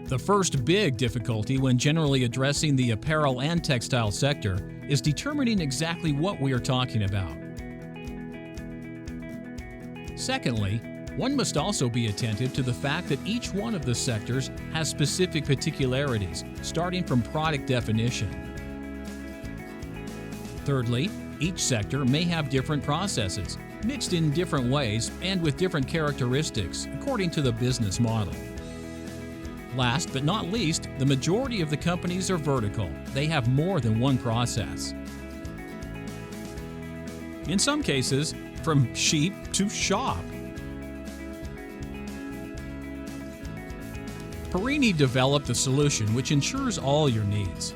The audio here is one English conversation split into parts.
The first big difficulty when generally addressing the apparel and textile sector is determining exactly what we are talking about. Secondly, one must also be attentive to the fact that each one of the sectors has specific particularities, starting from product definition. Thirdly, each sector may have different processes, mixed in different ways and with different characteristics according to the business model. Last but not least, the majority of the companies are vertical. They have more than one process. In some cases, from sheep to shop. Porini developed a solution which ensures all your needs.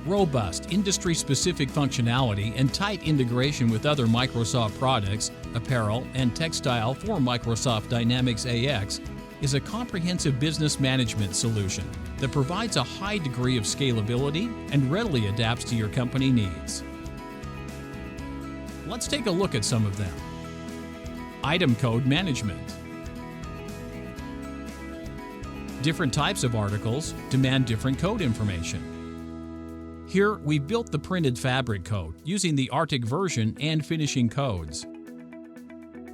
Robust, industry-specific functionality and tight integration with other Microsoft products, apparel, and textile for Microsoft Dynamics AX is a comprehensive business management solution that provides a high degree of scalability and readily adapts to your company needs. Let's take a look at some of them. Item code management. Different types of articles demand different code information. Here, we built the printed fabric code using the Arctic version and finishing codes.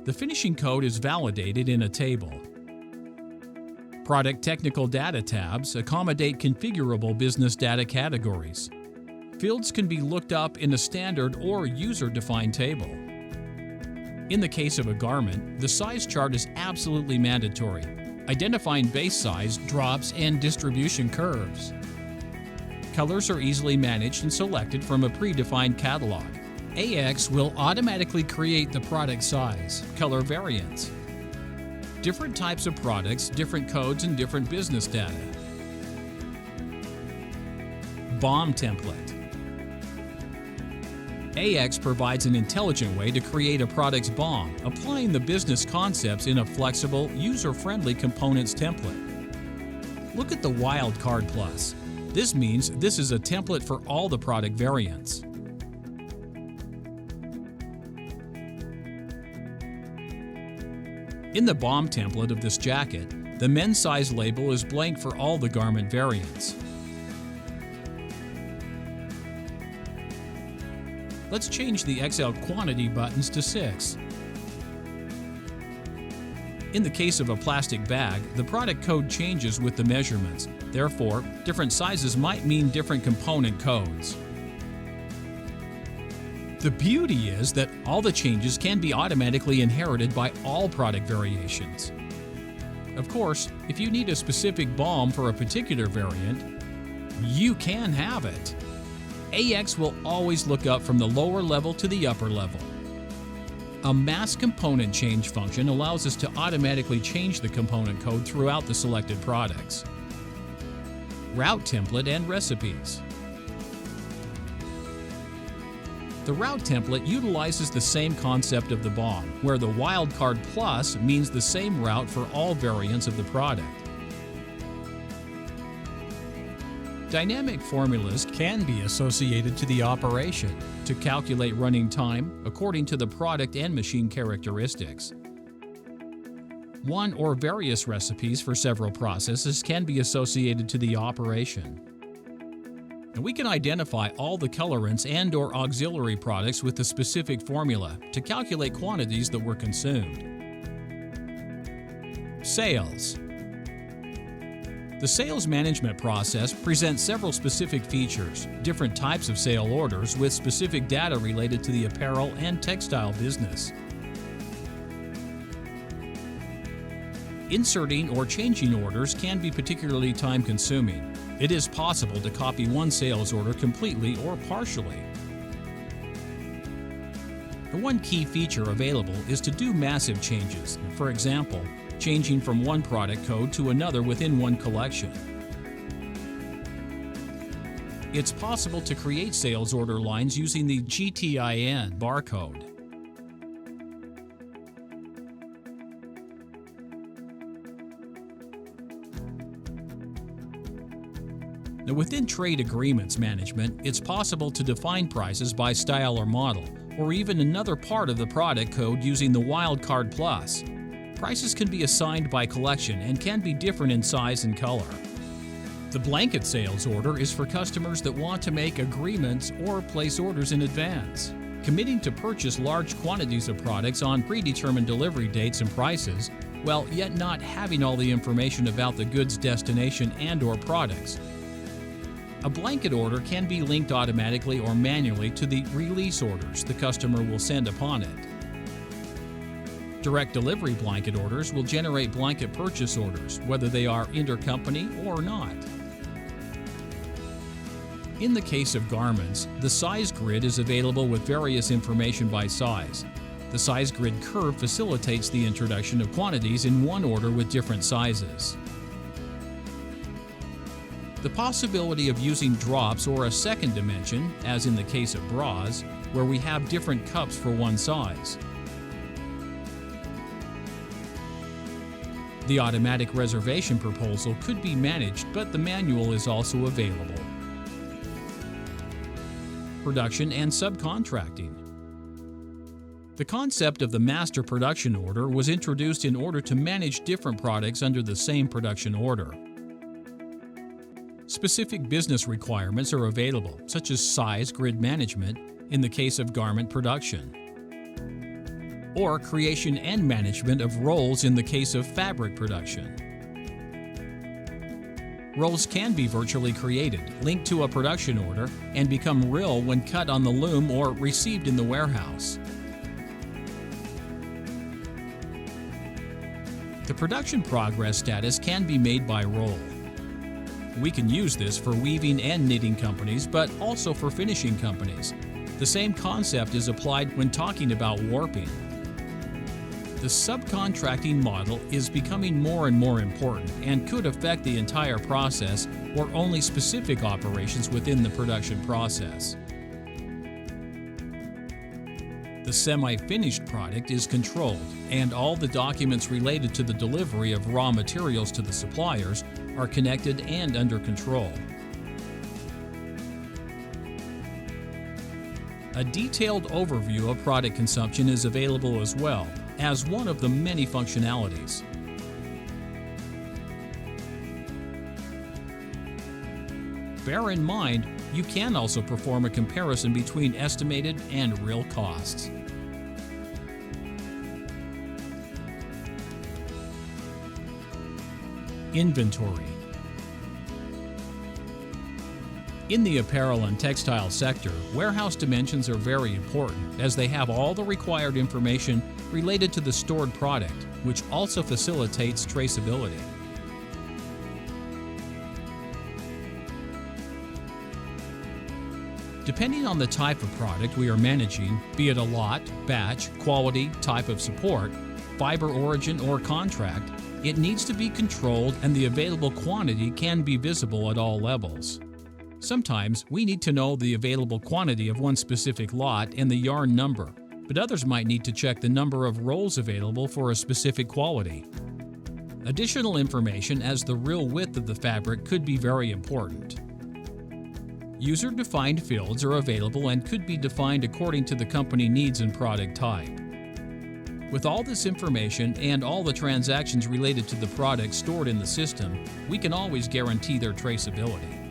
The finishing code is validated in a table. Product technical data tabs accommodate configurable business data categories. Fields can be looked up in a standard or user-defined table. In the case of a garment, the size chart is absolutely mandatory, identifying base size, drops, and distribution curves. Colors are easily managed and selected from a predefined catalog. AX will automatically create the product size, color variants. Different types of products, different codes, and different business data. BOM template. AX provides an intelligent way to create a product's BOM, applying the business concepts in a flexible, user-friendly components template. Look at the Wildcard Plus. This means this is a template for all the product variants. In the BOM template of this jacket, the men's size label is blank for all the garment variants. Let's change the XL quantity buttons to 6. In the case of a plastic bag, the product code changes with the measurements. Therefore, different sizes might mean different component codes. The beauty is that all the changes can be automatically inherited by all product variations. Of course, if you need a specific BOM for a particular variant, you can have it. AX will always look up from the lower level to the upper level. A mass component change function allows us to automatically change the component code throughout the selected products. Route template and recipes. The route template utilizes the same concept of the BOM, where the Wildcard Plus means the same route for all variants of the product. Dynamic formulas can be associated to the operation to calculate running time according to the product and machine characteristics. One or various recipes for several processes can be associated to the operation. And we can identify all the colorants and/or auxiliary products with the specific formula to calculate quantities that were consumed. Sales. The sales management process presents several specific features, different types of sale orders with specific data related to the apparel and textile business. Inserting or changing orders can be particularly time-consuming. It is possible to copy one sales order completely or partially. The one key feature available is to do massive changes, for example, changing from one product code to another within one collection. It's possible to create sales order lines using the GTIN barcode. Now, within trade agreements management, it's possible to define prices by style or model, or even another part of the product code using the Wildcard Plus. Prices can be assigned by collection and can be different in size and color. The blanket sales order is for customers that want to make agreements or place orders in advance, committing to purchase large quantities of products on predetermined delivery dates and prices, while yet not having all the information about the goods' destination and/or products. A blanket order can be linked automatically or manually to the release orders the customer will send upon it. Direct delivery blanket orders will generate blanket purchase orders, whether they are intercompany or not. In the case of garments, the size grid is available with various information by size. The size grid curve facilitates the introduction of quantities in one order with different sizes. The possibility of using drops or a second dimension, as in the case of bras, where we have different cups for one size. The automatic reservation proposal could be managed, but the manual is also available. Production and subcontracting. The concept of the master production order was introduced in order to manage different products under the same production order. Specific business requirements are available, such as size grid management in the case of garment production, or creation and management of rolls in the case of fabric production. Rolls can be virtually created, linked to a production order, and become real when cut on the loom or received in the warehouse. The production progress status can be made by roll. We can use this for weaving and knitting companies, but also for finishing companies. The same concept is applied when talking about warping. The subcontracting model is becoming more and more important and could affect the entire process or only specific operations within the production process. The semi-finished product is controlled, and all the documents related to the delivery of raw materials to the suppliers are connected and under control. A detailed overview of product consumption is available as well, as one of the many functionalities. Bear in mind, you can also perform a comparison between estimated and real costs. Inventory. In the apparel and textile sector, warehouse dimensions are very important as they have all the required information related to the stored product, which also facilitates traceability. Depending on the type of product we are managing, be it a lot, batch, quality, type of support, fiber origin, or contract, it needs to be controlled and the available quantity can be visible at all levels. Sometimes we need to know the available quantity of one specific lot and the yarn number, but others might need to check the number of rolls available for a specific quality. Additional information as the real width of the fabric could be very important. User-defined fields are available and could be defined according to the company needs and product type. With all this information and all the transactions related to the product stored in the system, we can always guarantee their traceability.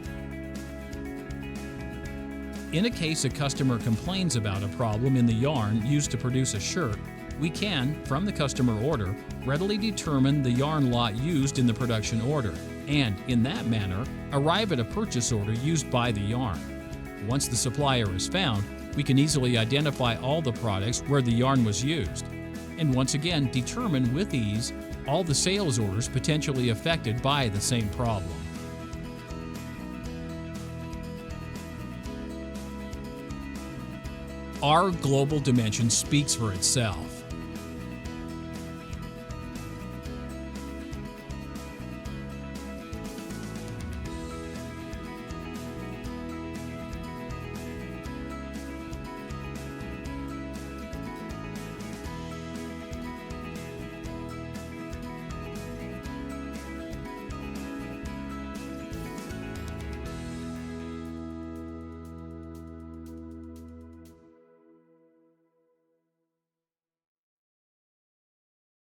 In a case a customer complains about a problem in the yarn used to produce a shirt, we can, from the customer order, readily determine the yarn lot used in the production order, and, in that manner, arrive at a purchase order used by the yarn. Once the supplier is found, we can easily identify all the products where the yarn was used, and once again determine with ease all the sales orders potentially affected by the same problem. Our global dimension speaks for itself.